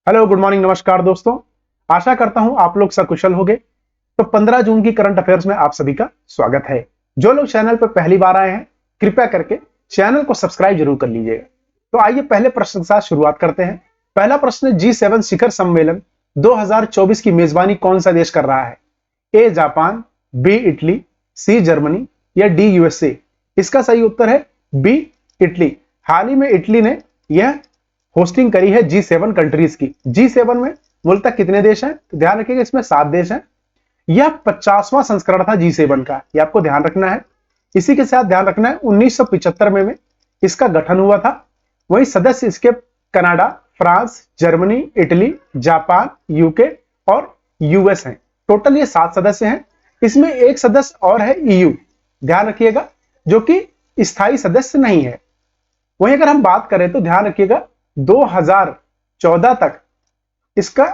Hello, good morning, नमस्कार दोस्तों। आशा करता हूं आप लोग सकुशल होंगे। तो 15 जून की करंट अफेयर्स में आप सभी का स्वागत है। जो लोग चैनल पर पहली बार आए हैं, कृपया करके चैनल को सब्सक्राइब जरूर कर लीजिएगा। तो आइए पहले प्रश्न के साथ शुरुआत करते हैं। पहला प्रश्न है, G7 शिखर सम्मेलन 2024 की मेजबानी कौन सा देश कर रहा है? A Japan, B Italy, C Germany या डी यूएसए। इसका सही उत्तर है बी इटली। हाल ही में इटली ने यह होस्टिंग करी है G7 कंट्रीज की। G7 में मूलतः कितने देश हैं? तो ध्यान रखिएगा, इसमें 7 देश हैं। यह 50वां संस्करण था G7 का, ये आपको ध्यान रखना है। इसी के साथ ध्यान रखना है 1975 में इसका गठन हुआ था। वही सदस्य इसके Canada, France, Germany, Italy, Japan, UK और यूएस हैं। टोटल ये 7 सदस्य हैं। इसमें एक सदस्य और है EU, ध्यान रखिएगा, जो कि स्थायी सदस्य नहीं है। वहीं अगर हम बात करें तो ध्यान रखिएगा 2014 तक इसका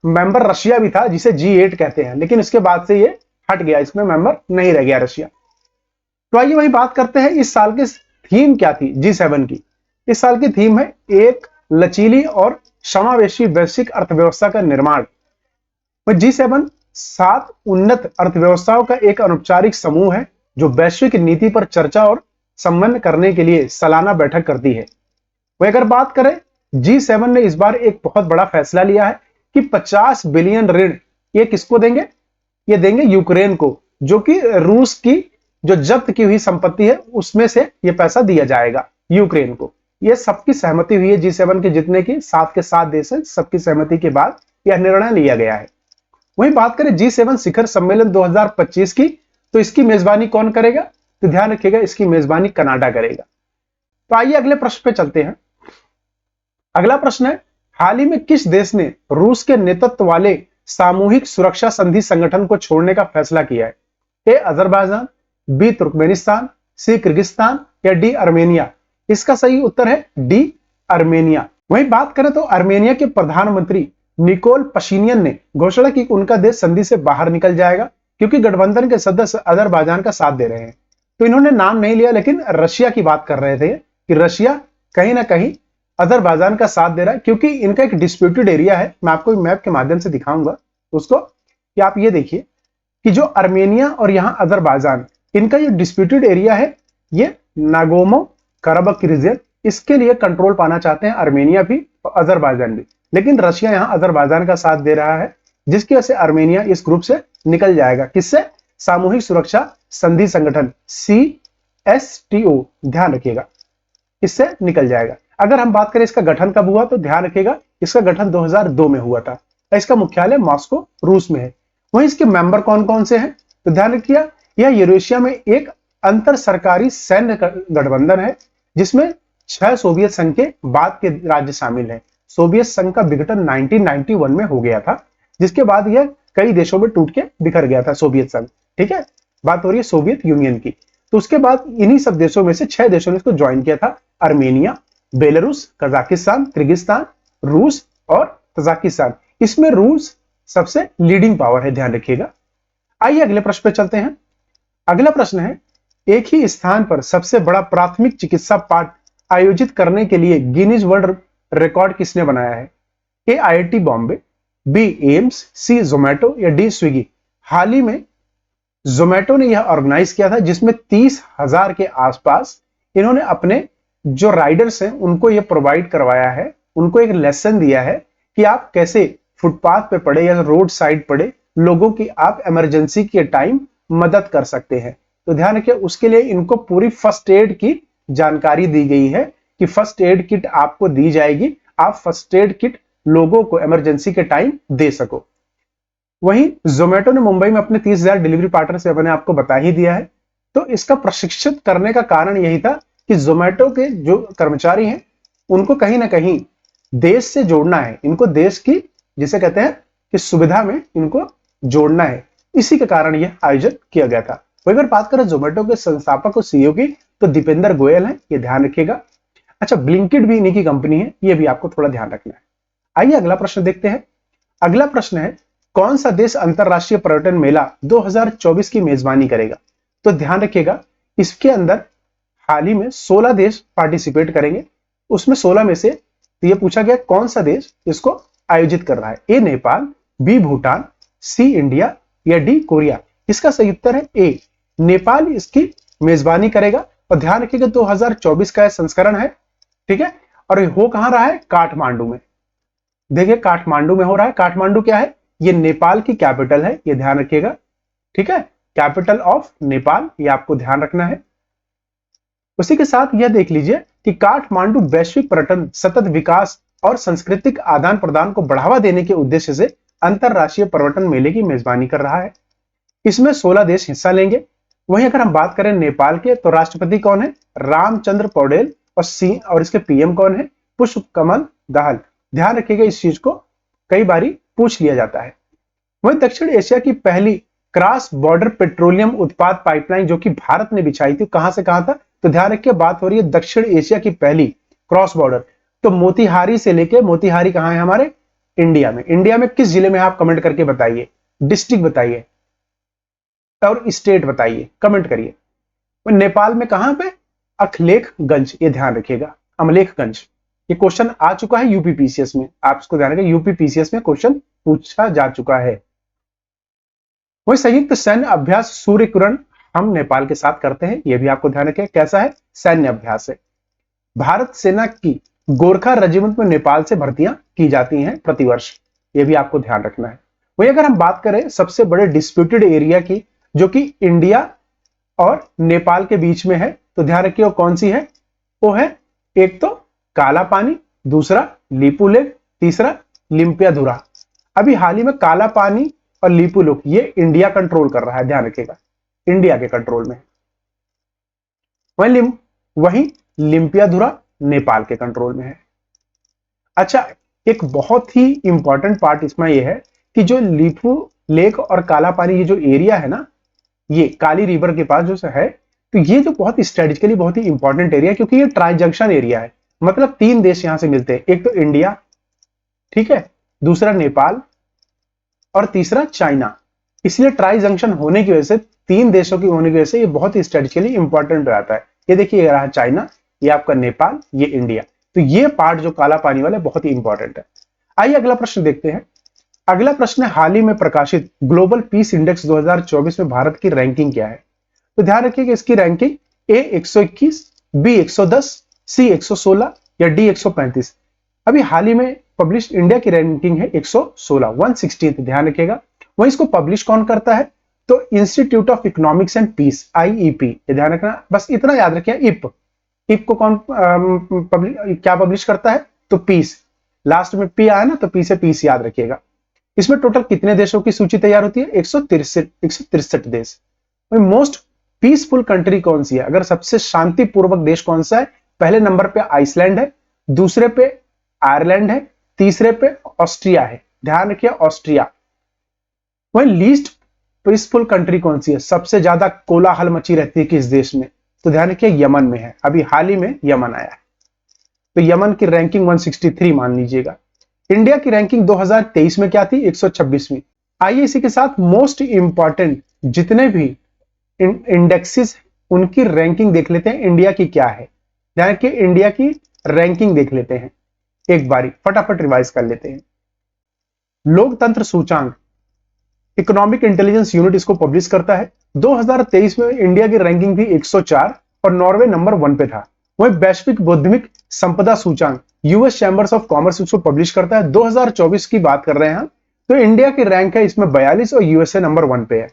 मेंबर रशिया भी था, जिसे G8 कहते हैं, लेकिन इसके बाद से ये हट गया, इसमें मेंबर नहीं रह गया रशिया। तो आइए वही बात करते हैं, इस साल की थीम क्या थी G7 की? इस साल की थीम है एक लचीली और समावेशी वैश्विक अर्थव्यवस्था का निर्माण। G7 7 उन्नत अर्थव्यवस्थाओं का एक अनौपचारिक समूह है जो वैश्विक नीति पर चर्चा और समन्वय करने के लिए सालाना बैठक करती है। वही अगर बात करें, G7 ने इस बार एक बहुत बड़ा फैसला लिया है कि 50 बिलियन ऋण ये किसको देंगे? ये देंगे यूक्रेन को, जो कि रूस की जो जब्त की हुई संपत्ति है उसमें से ये पैसा दिया जाएगा यूक्रेन को। ये सबकी सहमति हुई है, G7 के जितने की 7 के 7 देश हैं, सबकी सहमति के बाद यह निर्णय लिया गया है। वहीं बात करें G7 शिखर सम्मेलन 2025 की, तो इसकी मेजबानी कौन करेगा? तो ध्यान रखिएगा, इसकी मेजबानी कनाडा करेगा। तो आइए अगले प्रश्न पे चलते हैं। अगला प्रश्न है, हाल ही में किस देश ने रूस के नेतृत्व वाले सामूहिक सुरक्षा संधि संगठन को छोड़ने का फैसला किया है? ए अजरबैजान, बी तुर्कमेनिस्तान, सी किर्गिस्तान या डी अर्मेनिया। इसका सही उत्तर है डी अर्मेनिया। वहीं बात करें तो अर्मेनिया के प्रधानमंत्री निकोल पशिनियन ने घोषणा की कि उनका देश संधि से बाहर निकल जाएगा, क्योंकि गठबंधन के सदस्य अजरबैजान का साथ दे रहे हैं। तो इन्होंने नाम नहीं लिया, लेकिन रशिया की बात कर रहे थे कि रशिया कहीं ना कहीं अजरबैजान का साथ दे रहा है, क्योंकि इनका एक डिस्प्यूटेड एरिया है। मैं आपको मैप के माध्यम से दिखाऊंगा उसको, कि आप ये देखिए कि जो अर्मेनिया और यहां अजरबैजान, इनका ये डिस्प्यूटेड एरिया है, ये नागोर्नो कराबख रीजन, इसके लिए कंट्रोल पाना चाहते हैं अर्मेनिया भी और अजरबैजान भी। लेकिन रशिया यहां अजरबैजान का साथ दे रहा है, जिसकी वजह से अर्मेनिया इस ग्रुप से निकल जाएगा। किससे? सामूहिक सुरक्षा संधि संगठन CSTO, ध्यान रखिएगा, इससे निकल जाएगा। अगर हम बात करें इसका गठन कब हुआ, तो ध्यान रखिएगा इसका गठन 2002 में हुआ था। इसका मुख्यालय मॉस्को रूस में है। वहीं इसके मेंबर कौन कौन से हैं? तो ध्यान रखिएगा, यह यूरेशिया में एक अंतर सरकारी सैन्य गठबंधन है, जिसमें 6 सोवियत संघ के बाद के राज्य शामिल हैं। सोवियत संघ का विघटन 1991 में हो गया था, जिसके बाद यह कई देशों में टूट के बिखर गया था सोवियत संघ। ठीक है, बात हो रही है सोवियत यूनियन की। तो उसके बाद इन्हीं सब देशों में से 6 देशों ने इसको ज्वाइन किया था, अर्मेनिया, बेलारूस, कजाकिस्तान, किर्गिस्तान, रूस और तजाकिस्तान। इसमें रूस सबसे लीडिंग पावर है, ध्यान रखिएगा। आइए अगले प्रश्न पे चलते हैं। अगला प्रश्न है, एक ही स्थान पर सबसे बड़ा प्राथमिक चिकित्सा पाठ आयोजित करने के लिए गिनीज वर्ल्ड रिकॉर्ड किसने बनाया है? ए IIT बॉम्बे, बी एम्स, सी जोमेटो या डी स्विगी। हाल ही में जोमेटो ने यह ऑर्गेनाइज किया था, जिसमें 30,000 के आसपास इन्होंने अपने जो राइडर्स हैं उनको ये प्रोवाइड करवाया है, उनको एक लेसन दिया है कि आप कैसे फुटपाथ पे पड़े या रोड साइड पड़े लोगों की आप इमरजेंसी के टाइम मदद कर सकते हैं। तो ध्यान रखिए, उसके लिए इनको पूरी फर्स्ट एड की जानकारी दी गई है कि फर्स्ट एड किट आपको दी जाएगी, आप फर्स्ट एड किट लोगों को इमरजेंसी के टाइम दे सको। वहीं जोमेटो ने मुंबई में अपने 30,000 डिलीवरी पार्टनर से मैंने आपको बता ही दिया है। तो इसका प्रशिक्षित करने का कारण यही था कि जोमेटो के जो कर्मचारी हैं उनको कहीं ना कहीं देश से जोड़ना है, इनको देश की जिसे कहते हैं कि सुविधा में इनको जोड़ना है। इसी के कारण यह आयोजन किया गया था। वही अगर बात करें जोमेटो के संस्थापक और CEO की, तो दीपेंद्र गोयल हैं, ये ध्यान रखिएगा। अच्छा, ब्लिंकिट भी इन्हीं की कंपनी है, ये भी आपको थोड़ा ध्यान रखना है। आइए अगला प्रश्न देखते हैं। अगला प्रश्न है, कौन सा देश अंतरराष्ट्रीय पर्यटन मेला 2024 की मेजबानी करेगा? तो ध्यान रखिएगा, इसके अंदर हाल ही में 16 देश पार्टिसिपेट करेंगे। उसमें 16 में से ये पूछा गया कौन सा देश इसको आयोजित कर रहा है? ए नेपाल, बी भूटान, सी इंडिया या डी कोरिया? इसका सही उत्तर है ए, नेपाल इसकी मेजबानी करेगा। और ध्यान रखिएगा 2024 का संस्करण है, ठीक है। और हो कहां रहा है? काठमांडू में। देखिए काठमांडू में हो रहा है। काठमांडू क्या है? ये नेपाल की कैपिटल है, ये ध्यान रखिएगा, ठीक है। कैपिटल ऑफ नेपाल, ये आपको ध्यान रखना है। उसी के साथ यह देख लीजिए कि काठमांडू वैश्विक पर्यटन, सतत विकास और सांस्कृतिक आदान प्रदान को बढ़ावा देने के उद्देश्य से अंतरराष्ट्रीय पर्यटन मेले की मेजबानी कर रहा है। इसमें 16 देश हिस्सा लेंगे। वहीं अगर हम बात करें नेपाल के, तो राष्ट्रपति कौन है? रामचंद्र पौडेल। और इसके पीएम कौन है? पुष्प कमल दाहाल। ध्यान रखिएगा, इस चीज को कई बारी पूछ लिया जाता है। वहीं दक्षिण एशिया की पहली क्रॉस बॉर्डर पेट्रोलियम उत्पाद पाइपलाइन जो कि भारत ने बिछाई थी, कहां से कहां था? तो ध्यान रखिए, बात हो रही है दक्षिण एशिया की पहली क्रॉस बॉर्डर। तो मोतिहारी से लेके, मोतिहारी कहां है? हमारे इंडिया में। इंडिया में किस जिले में? आप कमेंट करके बताइए, डिस्ट्रिक्ट बताइए और स्टेट बताइए, कमेंट करिए। नेपाल में कहां पे? अखलेखगंज, ये ध्यान रखिएगा, अमलेखगंज। ये क्वेश्चन आ चुका है यूपीपीसीएस में, आप इसको ध्यान रखिए, यूपीपीसीएस में क्वेश्चन पूछा जा चुका है। वही संयुक्त सैन्य अभ्यास सूर्य किरण हम नेपाल के साथ करते हैं, यह भी आपको ध्यान रखें। कैसा है? सैन्य अभ्यास है। भारत सेना की गोरखा रेजिमेंट में नेपाल से भर्तियां की जाती हैं प्रतिवर्ष, यह भी आपको ध्यान रखना है। वही अगर हम बात करें सबसे बड़े डिस्प्यूटेड एरिया की, जो कि इंडिया और नेपाल के बीच में है, तो ध्यान रखिए वो कौन सी है? वो है एक तो काला पानी, दूसरा लीपू लेक, तीसरा लिम्पियाधुरा। अभी हाल ही में काला पानी और लीपू लेक ये इंडिया कंट्रोल कर रहा है, ध्यान रखिएगा, इंडिया के कंट्रोल में। वहीं लिम्पियाधुरा नेपाल के कंट्रोल में है। अच्छा, एक बहुत ही इंपॉर्टेंट पार्ट इसमें यह है कि जो लीपू लेक और काला पानी ये जो एरिया है ना, ये काली रिवर के पास जो है, तो ये जो बहुत स्ट्रेटेजिकली बहुत ही इंपॉर्टेंट एरिया है, क्योंकि ये ट्राई जंक्शन एरिया है। मतलब 3 देश यहां से मिलते हैं, एक तो इंडिया, ठीक है, दूसरा नेपाल और तीसरा चाइना। इसलिए ट्राई जंक्शन होने की वजह से, 3 देशों की होने की वजह से ये बहुत ही स्ट्रेटेजिकली इंपॉर्टेंट हो जाता है। ये देखिए, ये रहा चाइना, ये आपका नेपाल, ये इंडिया। तो ये पार्ट जो काला पानी वाला बहुत ही इंपॉर्टेंट है। आइए अगला प्रश्न देखते हैं। अगला प्रश्न है, हाल ही में प्रकाशित ग्लोबल पीस इंडेक्स 2024 में भारत की रैंकिंग क्या है? तो ध्यान रखिए कि इसकी रैंकिंग ए 121, बी 110, सी 116 या डी 135। अभी हाल ही में पब्लिश इंडिया की रैंकिंग है 116, 116, ध्यान रखिएगा। वहीं इसको पब्लिश कौन करता है? तो institute of economics and peace, IEP, ये ध्यान रखना, बस इतना याद रखिए। इप को कौन क्या पब्लिश करता है? तो पीस, लास्ट में पी आया ना, तो पी से पीस याद रखिएगा। इसमें टोटल कितने देशों की सूची तैयार होती है? 163 देश। मोस्ट पीसफुल कंट्री कौन सी है? अगर सबसे शांतिपूर्वक देश कौन सा है? पहले नंबर पे आइसलैंड है, दूसरे पे आयरलैंड है, तीसरे पे ऑस्ट्रिया है, ध्यान रखिए ऑस्ट्रिया। वहीं लीस्ट पीसफुल कंट्री कौन सी है? सबसे ज्यादा कोलाहल मची रहती है किस देश में? तो ध्यान रखिए यमन में है, अभी हाल ही में यमन आया है। तो यमन की रैंकिंग 163 मान लीजिएगा। इंडिया की रैंकिंग 2023 में क्या थी? 126वीं। आइए इसी के साथ मोस्ट इंपॉर्टेंट जितने भी इंडेक्सेस उनकी रैंकिंग देख लेते हैं, इंडिया की क्या है। ध्यान रखिए, इंडिया की रैंकिंग देख लेते हैं एक बारी, फटाफट रिवाइज कर लेते हैं। लोकतंत्र सूचांक, इकोनॉमिक इंटेलिजेंस यूनिट इसको पब्लिश करता है। 2023 में इंडिया की रैंकिंग थी 104 और नॉर्वे नंबर 1 पे था। वहीं वैश्विक बौद्धिक संपदा सूचांक यूएस चैंबर्स ऑफ कॉमर्स इसको पब्लिश करता है। 2024 की बात कर रहे हैं हम, तो इंडिया की रैंक है इसमें 42 और यूएसए नंबर 1 पे है।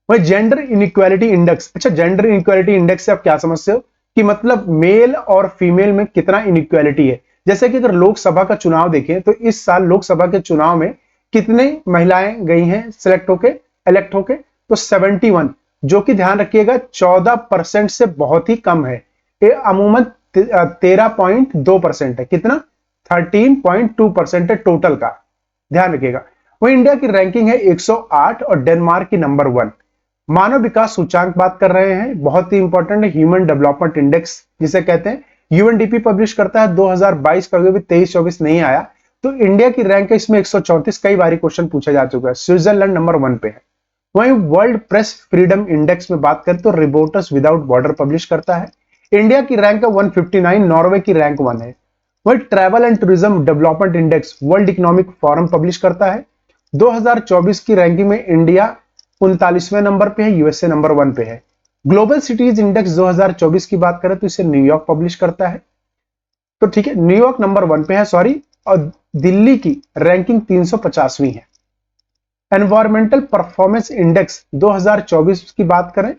वहीं जेंडर इनइक्वालिटी इंडेक्स, अच्छा जेंडर इनइक्वालिटी इंडेक्स से आप क्या समझते हो कि मतलब मेल और फीमेल में कितना इनइक्वालिटी है। जैसे कि अगर लोकसभा का चुनाव देखें तो इस साल लोकसभा के चुनाव में कितने महिलाएं गई हैं सिलेक्ट होके, इलेक्ट होके? तो 71, जो कि ध्यान रखिएगा 14% से बहुत ही कम है। ये अमूमन 13.2% है। कितना? 13.2% है टोटल का, ध्यान रखिएगा। वही इंडिया की रैंकिंग है 108 और डेनमार्क की नंबर 1। मानव विकास सूचांक बात कर रहे हैं, बहुत ही इंपॉर्टेंट है, ह्यूमन डेवलपमेंट इंडेक्स जिसे कहते हैं, यूएनडीपी पब्लिश करता है 2022 का, भी 23-24 नहीं आया। तो इंडिया की रैंक है इसमें 134, कई बार क्वेश्चन पूछा जा चुका है। स्विट्जरलैंड नंबर 1 पे है। वहीं वर्ल्ड प्रेस फ्रीडम इंडेक्स में बात करें तो रिपोर्टर्स विदाउट बॉर्डर पब्लिश करता है। इंडिया की रैंक है 159, नॉर्वे की रैंक 1 है। वही travel and tourism development index world economic forum publish करता है। 2024 की रैंकिंग में इंडिया 39वें नंबर पे है, यूएसए नंबर 1 पे है। ग्लोबल सिटीज इंडेक्स 2024 की बात करें तो इसे न्यूयॉर्क पब्लिश करता है, तो ठीक है, न्यूयॉर्क नंबर 1 पे है सॉरी, और दिल्ली की रैंकिंग 350वीं है। एनवायरमेंटल परफॉर्मेंस इंडेक्स 2024 की बात करें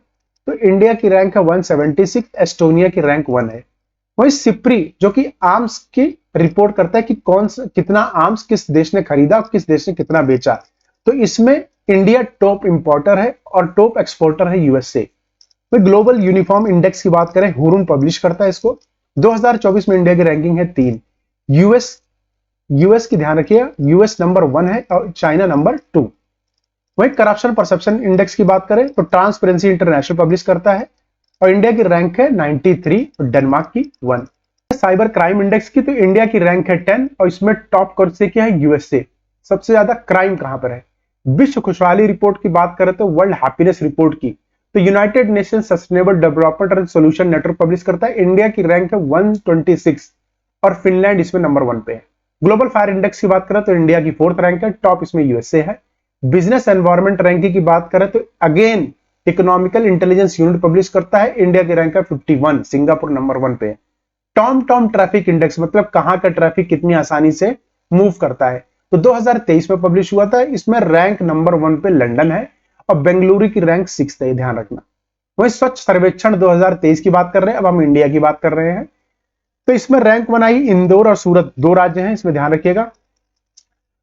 तो इंडिया की रैंक है 176, एस्टोनिया की रैंक 1 है। वही सिप्री जो कि आर्म्स की रिपोर्ट करता है कि कौन सा कितना आर्म्स किस देश ने खरीदा और किस देश ने कितना बेचा, तो इसमें इंडिया टॉप इंपोर्टर है और टॉप एक्सपोर्टर है यूएसए। ग्लोबल यूनिफॉर्म इंडेक्स की बात करें, हुरून पब्लिश करता है इसको। 2024 में इंडिया की रैंकिंग है 3। यूएस की ध्यान रखिए, यूएस नंबर 1 है और चाइना नंबर 2। वही करप्शन परसेप्शन इंडेक्स की बात करें तो ट्रांसपेरेंसी इंटरनेशनल पब्लिश करता है और इंडिया की रैंक है 93 और डेनमार्क की 1। साइबर क्राइम इंडेक्स की तो इंडिया की रैंक है 10 और इसमें टॉप कौन क्या है, यूएसए। सबसे ज्यादा क्राइम कहां पर है। विश्व खुशहाली रिपोर्ट की बात करें तो वर्ल्ड हैप्पीनेस रिपोर्ट की तो United nation sustainable development and solution network publish करता है। इंडिया की रैंक है 126 और फिनलैंड इसमें नंबर 1 पे है। ग्लोबल फायर इंडेक्स की बात करें तो इंडिया की 4th रैंक है, टॉप इसमें यूएसए है। बिजनेस एनवायरमेंट रैंकिंग की बात करें तो again economical intelligence unit publish करता है, इंडिया की रैंक है 51, सिंगापुर नंबर 1 पे है। टॉम ट्रैफिक इंडेक्स मतलब कहां का ट्रैफिक कितनी आसानी से मूव करता है, तो 2023 में पब्लिश हुआ था। इसमें रैंक नंबर 1 पे लंदन है और बेंगलुरु की रैंक 6 है, ध्यान रखना। वही स्वच्छ सर्वेक्षण 2023 की बात कर रहे हैं, अब हम इंडिया की बात कर रहे हैं, तो इसमें रैंक बनाई इंदौर और सूरत, 2 राज्य हैं, इसमें ध्यान रखिएगा।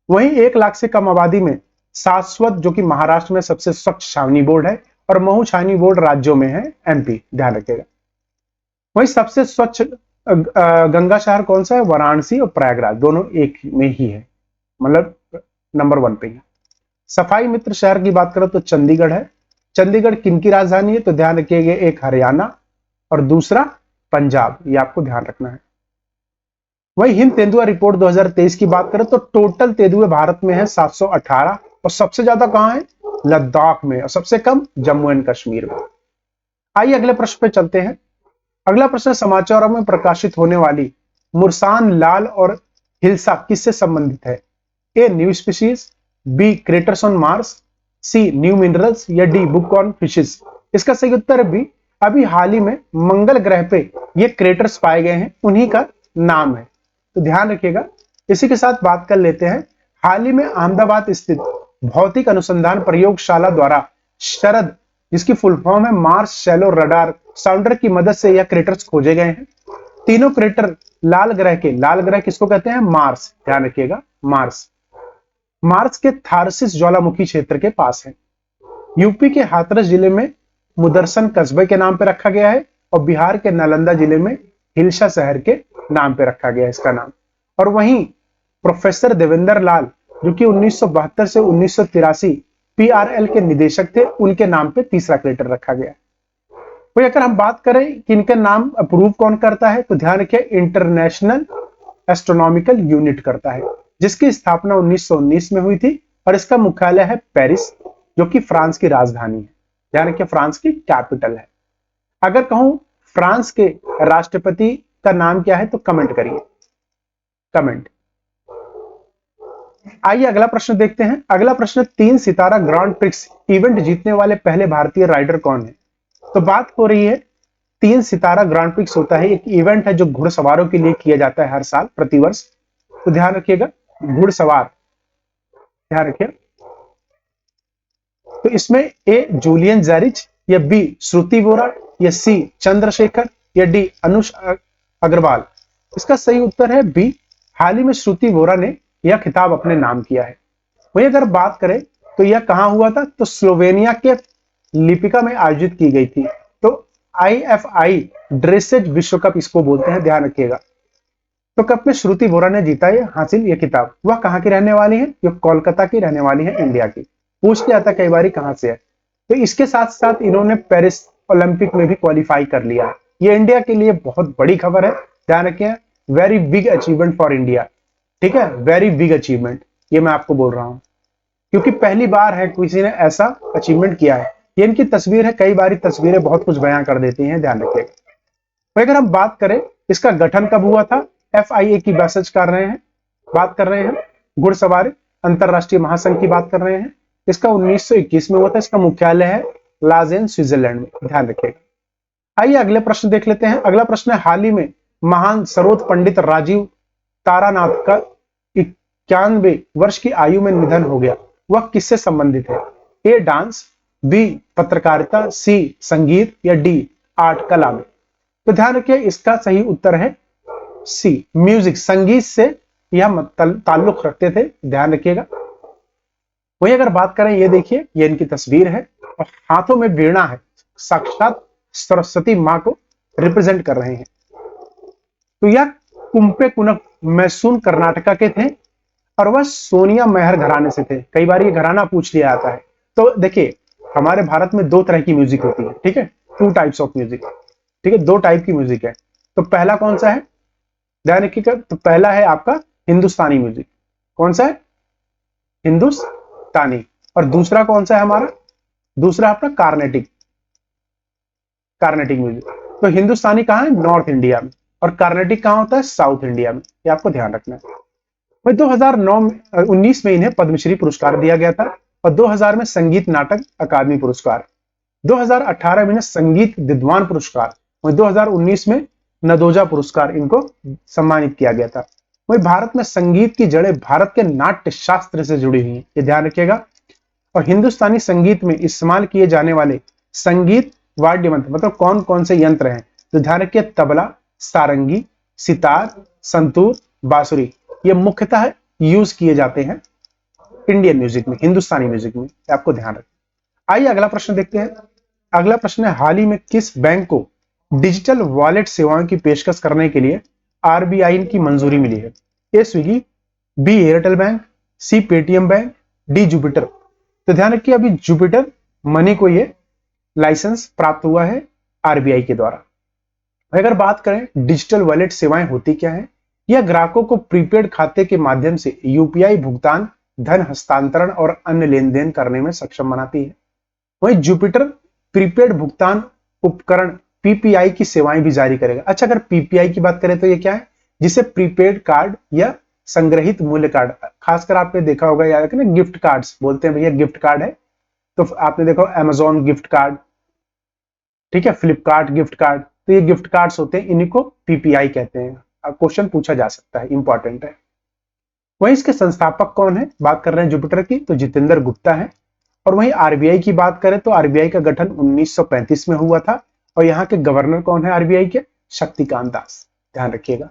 वहीं 1 लाख से कम आबादी में शाश्वत जो कि महाराष्ट्र में सबसे स्वच्छ छावनी बोर्ड है और महू छावनी बोर्ड राज्यों में है, एमपी, ध्यान रखिएगा। वहीं सबसे स्वच्छ गंगा शहर कौन सा है, वाराणसी और प्रयागराज, दोनों एक में ही है, मतलब नंबर 1 पे है। सफाई मित्र शहर की बात करें तो चंडीगढ़ है। चंडीगढ़ किनकी राजधानी है, तो ध्यान रखिएगा, एक हरियाणा और दूसरा पंजाब, ये आपको ध्यान रखना है। वही हिंद तेंदुआ रिपोर्ट 2023 की बात करें तो टोटल तेंदुए भारत में है 718 और सबसे ज्यादा कहां है, लद्दाख में, और सबसे कम जम्मू एंड कश्मीर में। आइए अगले प्रश्न पे चलते हैं। अगला प्रश्न, समाचारों में प्रकाशित होने वाली मुर्सान लाल और हिल्सा किससे संबंधित है। A new species, B craters on Mars, C new minerals या डी बुक ऑन फिशेस। इसका सही उत्तर है बी। अभी हाल ही में मंगल ग्रह पे ये क्रेटर्स पाए गए हैं, उन्हीं का नाम है, तो ध्यान रखिएगा। इसी के साथ बात कर लेते हैं, हाल ही में अहमदाबाद स्थित भौतिक अनुसंधान प्रयोगशाला द्वारा शरद, जिसकी फुल फॉर्म है मार्स शैलो रडार साउंडर की मदद से यह क्रेटर्स खोजे गए हैं। तीनों क्रेटर लाल ग्रह के, लाल ग्रह किसको कहते हैं, मार्स, ध्यान रखिएगा, मार्स के थारसिस ज्वालामुखी क्षेत्र के पास है। यूपी के हाथरस जिले में मुदरसन कस्बे के नाम पे रखा गया है और बिहार के नालंदा जिले में हिल्सा शहर के नाम पे रखा गया है इसका नाम। और वहीं प्रोफेसर देवेंद्र लाल जो कि 1972 से 1983 पीआरएल के निदेशक थे, उनके नाम पे तीसरा क्रेटर रखा गया। तो अगर हम बात करें कि इनका नाम अप्रूव कौन करता है, तो ध्यान रखिए इंटरनेशनल एस्ट्रोनॉमिकल यूनिट करता है, जिसकी स्थापना 1919 में हुई थी और इसका मुख्यालय है पेरिस, जो कि फ्रांस की राजधानी है। ध्यान रखिए फ्रांस की कैपिटल है। अगर कहूं फ्रांस के राष्ट्रपति का नाम क्या है तो कमेंट करिए, कमेंट। आइए अगला प्रश्न देखते हैं। अगला प्रश्न, 3 सितारा ग्रांड प्रिक्स इवेंट जीतने वाले पहले भारतीय राइडर कौन है। तो बात हो रही है 3 सितारा ग्रांड प्रिक्स होता है, एक इवेंट है जो घुड़सवारों के लिए किया जाता है हर साल, प्रतिवर्ष, तो ध्यान रखिएगा घुड़सवार, ध्यान रखिए। तो इसमें ए जूलियन जैरिच या बी श्रुति वोरा या सी चंद्रशेखर या डी अनुष अग्रवाल। इसका सही उत्तर है बी। हाल ही में श्रुति वोरा ने यह खिताब अपने नाम किया है। वही अगर बात करें तो यह कहां हुआ था, तो स्लोवेनिया के लिपिका में आयोजित की गई थी। तो IFI ड्रेसेज विश्व कप इसको बोलते हैं, ध्यान रखिएगा। तो कप में श्रुति वोरा ने जीता ये हासिल ये खिताब। वह कहां की रहने वाली है, जो कोलकाता की रहने वाली है, इंडिया की। पूछ लिया था कई बार कहां से है। तो इसके साथ साथ इन्होंने पेरिस ओलंपिक में भी क्वालिफाई कर लिया। ये इंडिया के लिए बहुत बड़ी खबर है, ध्यान रखिए, very big achievement for India, ठीक है, वेरी बिग अचीवमेंट, ये मैं आपको बोल रहा हूं, क्योंकि पहली बार है किसी ने ऐसा अचीवमेंट किया है। ये इनकी तस्वीर है, कई बार तस्वीरें बहुत कुछ बयां कर देती हैं, ध्यान रखिएगा। अगर हम बात करें इसका गठन कब हुआ था, FIA की बात कर रहे हैं। घुड़सवारी अंतरराष्ट्रीय महासंघ की बात कर रहे हैं। इसका 1921 में हुआ था। इसका मुख्यालय है लाजेन, स्विट्जरलैंड में, ध्यान रखिएगा। आइए अगले प्रश्न देख लेते हैं। अगला प्रश्न है, हाल ही में महान सरोद पंडित राजीव तारानाथ का 91 वर्ष की आयु में निधन हो गया। वह किससे संबंधित है? ए डांस, बी पत्रकारिता, सी संगीत या डी आर्ट, कला में। तो ध्यान रखिए, इसका सही उत्तर है सी म्यूजिक, संगीत से यह ताल्लुक रखते थे, ध्यान रखिएगा। वही अगर बात करें, ये देखिए, ये इनकी तस्वीर है और हाथों में वीणा है, साक्षात सरस्वती मां को रिप्रेजेंट कर रहे हैं। तो यह कुंपे कुनक मैसूर कर्नाटका के थे और वह सोनिया मेहर घराने से थे। कई बार ये घराना पूछ लिया जाता है। तो देखिए, हमारे भारत में दो तरह की म्यूजिक होती है, ठीक है, 2 टाइप्स ऑफ म्यूजिक, ठीक है, 2 टाइप की म्यूजिक है। तो पहला कौन सा है, ध्यान रखिएगा। तो पहला है आपका हिंदुस्तानी म्यूजिक। कौन सा है? हिंदुस्तानी। और दूसरा कौन सा है हमारा? दूसरा अपना कार्नेटिक म्यूजिक। तो हिंदुस्तानी कहां है? नॉर्थ इंडिया में। और कार्नेटिक कहां होता है? साउथ इंडिया में। ये आपको ध्यान रखना है। भाई 2019 में इन्हें पद्मश्री पुरस्कार दिया गया था और 2000 में संगीत नाटक अकादमी पुरस्कार, 2018 में इन्हें संगीत विद्वान पुरस्कार और 2019 में नदोजा पुरस्कार इनको सम्मानित किया गया था। वही भारत में संगीत की जड़ें भारत के नाट्य शास्त्र से जुड़ी हुई हैं, ये ध्यान रखिएगा। और हिंदुस्तानी संगीत में इस्तेमाल किए जाने वाले संगीत वाद्य यंत्र मतलब कौन कौन से यंत्र हैं? तो ध्यान रखिए, तबला, सारंगी, सितार, संतूर, बांसुरी, ये मुख्यतः यूज किए जाते हैं इंडियन म्यूजिक में, हिंदुस्तानी म्यूजिक में, आपको ध्यान रखें। आइए अगला प्रश्न देखते हैं। अगला प्रश्न है, हाल ही में किस बैंक को डिजिटल वॉलेट सेवाओं की पेशकश करने के लिए RBI की मंजूरी मिली है? ए स्विगी, बी एयरटेल बैंक, सी पेटीएम बैंक, डी जुपिटर। तो ध्यान रखिए, अभी जुपिटर मनी को ये लाइसेंस प्राप्त हुआ है RBI के द्वारा। अगर बात करें डिजिटल वॉलेट सेवाएं होती क्या है? यह ग्राहकों को प्रीपेड खाते के माध्यम से UPI भुगतान, धन हस्तांतरण और अन्य लेन देन करने में सक्षम बनाती है। वहीं जुपिटर प्रीपेड भुगतान उपकरण PPI की सेवाएं भी जारी करेगा। अच्छा, अगर PPI की बात करें तो ये क्या है? जिसे प्रीपेड कार्ड या संग्रहित मूल्य कार्ड, खासकर आपने देखा होगा याद ना, गिफ्ट कार्ड्स बोलते हैं, भैया गिफ्ट कार्ड है। तो आपने देखा Amazon गिफ्ट कार्ड, ठीक है, फ्लिपकार्ट गिफ्ट कार्ड, तो ये गिफ्ट कार्ड्स होते हैं, इन्हीं को PPI कहते हैं। क्वेश्चन पूछा जा सकता है, इंपॉर्टेंट है। वहीं इसके संस्थापक कौन है? बात कर रहे हैं जुपिटर की, तो जितेंद्र गुप्ता है। और वहीं RBI की बात करें तो RBI का गठन 1935 में हुआ था और यहाँ के गवर्नर कौन है RBI के? शक्तिकांत दास, ध्यान रखिएगा।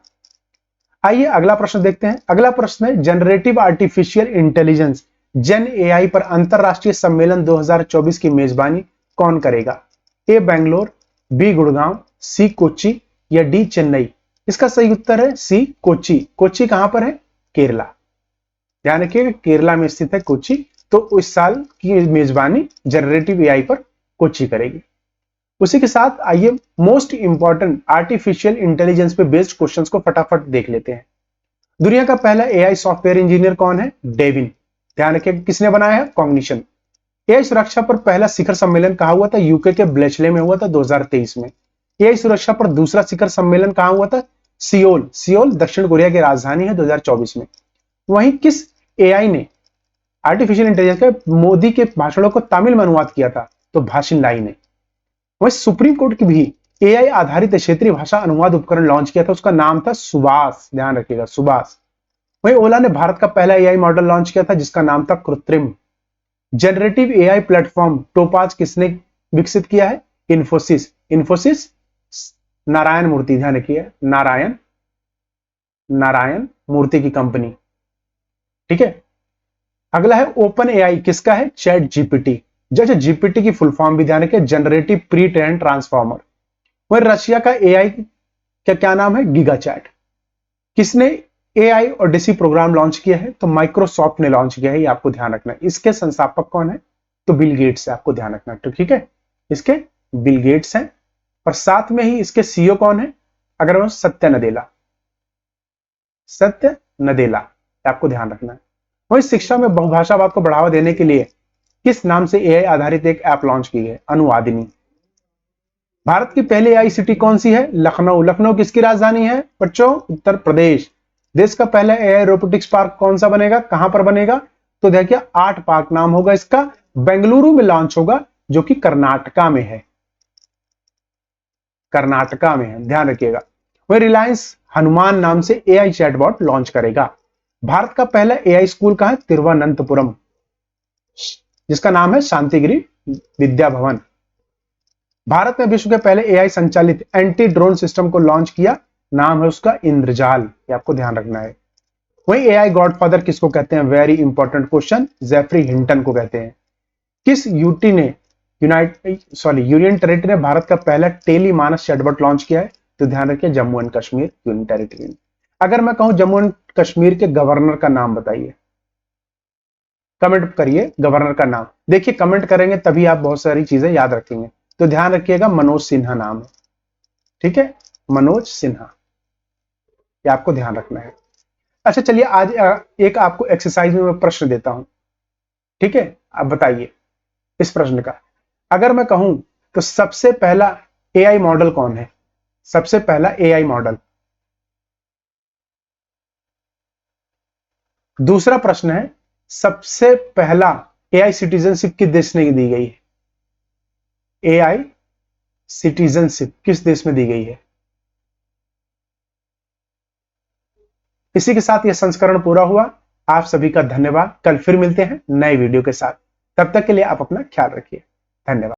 आइए अगला प्रश्न देखते हैं। अगला प्रश्न है, जनरेटिव आर्टिफिशियल इंटेलिजेंस जेन AI पर अंतरराष्ट्रीय सम्मेलन 2024 की मेजबानी कौन करेगा? ए बेंगलोर, बी गुड़गांव, सी कोच्चि या डी चेन्नई। इसका सही उत्तर है सी कोच्चि। कोच्चि कहां पर है? केरला, ध्यान रखिएगा, केरला में स्थित है कोच्चि। तो इस साल की मेजबानी जनरेटिव AI पर कोच्चि करेगी। उसी के साथ आइए मोस्ट इंपॉर्टेंट आर्टिफिशियल इंटेलिजेंस पे बेस्ड क्वेश्चंस को फटाफट देख लेते हैं। दुनिया का पहला AI सॉफ्टवेयर इंजीनियर कौन है? डेविन, ध्यान रखिए, किसने बनाया है? कॉग्निशन। AI सुरक्षा पर पहला शिखर सम्मेलन कहां हुआ था? यूके के ब्लेचले में हुआ था 2023 में। AI सुरक्षा पर दूसरा शिखर सम्मेलन कहां हुआ था? सियोल दक्षिण कोरिया की राजधानी है, 2024 में। वहीं किस AI ने आर्टिफिशियल इंटेलिजेंस के मोदी के भाषणों को तमिल में अनुवाद किया था? तो भाषिन लाई ने। वहीं सुप्रीम कोर्ट की भी AI आधारित क्षेत्रीय भाषा अनुवाद उपकरण लॉन्च किया था, उसका नाम था सुभाष, ध्यान रखिएगा, सुभाष। वहीं ओला ने भारत का पहला AI मॉडल लॉन्च किया था जिसका नाम था कृत्रिम। जनरेटिव AI प्लेटफॉर्म टोपाज किसने विकसित किया है? इन्फोसिस नारायण मूर्ति, ध्यान रखिए, नारायण मूर्ति की कंपनी, ठीक है। अगला है ओपन AI, किसका है? Chat GPT। जैसे GPT की फुल फॉर्म भी ध्यान रखिए, जनरेटिव प्री ट्रेन ट्रांसफॉर्मर। वही रशिया का AI का क्या नाम है? Giga chad. किसने AI और DC प्रोग्राम लॉन्च किया है? तो माइक्रोसॉफ्ट ने लॉन्च किया है, ये आपको ध्यान रखना है। इसके संस्थापक कौन है? तो बिल गेट्स है, आपको ध्यान रखना है, तो ठीक है, इसके बिल गेट्स हैं। और साथ में ही इसके CEO कौन है? अगर वो सत्य नदेला, आपको ध्यान रखना है। वही शिक्षा में बहुभाषावाद को बढ़ावा देने के लिए किस नाम से AI आधारित एक ऐप लॉन्च की है? अनुवादिनी। भारत की पहली एआई सिटी कौन सी है? लखनऊ। लखनऊ किसकी राजधानी है बच्चों? उत्तर प्रदेश। देश का पहला एआई रोबोटिक्स पार्क कौन सा बनेगा? कहां पर बनेगा? तो देखिए आर्ट पार्क नाम होगा इसका, बेंगलुरु में लॉन्च होगा, जो कि कर्नाटका में है। कर्नाटका में है, ध्यान रखिएगा। वही रिलायंस हनुमान नाम से एआई चैटबॉट लॉन्च करेगा। भारत का पहला एआई स्कूल कहां है? तिरुवनंतपुरम, जिसका नाम है शांतिगिरी विद्या भवन। भारत में विश्व के पहले एआई संचालित एंटी ड्रोन सिस्टम को लॉन्च किया, नाम है उसका इंद्रजाल, ये आपको ध्यान रखना है। वही एआई गॉडफादर किसको कहते हैं? Very important question, Geoffrey Hinton को कहते हैं। किस यूटी ने यूनियन टेरिटरी ने भारत का पहला टेली मानस चैटबॉट लॉन्च किया है? तो ध्यान रखिए Jammu and Kashmir union territory. अगर मैं कहूं जम्मू एंड कश्मीर के गवर्नर का नाम बताइए, कमेंट करिए गवर्नर का नाम। देखिए कमेंट करेंगे तभी आप बहुत सारी चीजें याद रखेंगे। तो ध्यान रखिएगा मनोज सिन्हा नाम है, ठीक है, मनोज सिन्हा, ये आपको ध्यान रखना है। अच्छा चलिए आज एक आपको एक्सरसाइज में मैं प्रश्न देता हूं, ठीक है, आप बताइए इस प्रश्न का। अगर मैं कहूं तो सबसे पहला एआई मॉडल कौन है? सबसे पहला एआई मॉडल। दूसरा प्रश्न है सबसे पहला एआई सिटीजनशिप किस देश ने दी गई है? एआई सिटीजनशिप किस देश में दी गई है? इसी के साथ यह संस्करण पूरा हुआ। आप सभी का धन्यवाद। कल फिर मिलते हैं नए वीडियो के साथ। तब तक के लिए आप अपना ख्याल रखिए। धन्यवाद।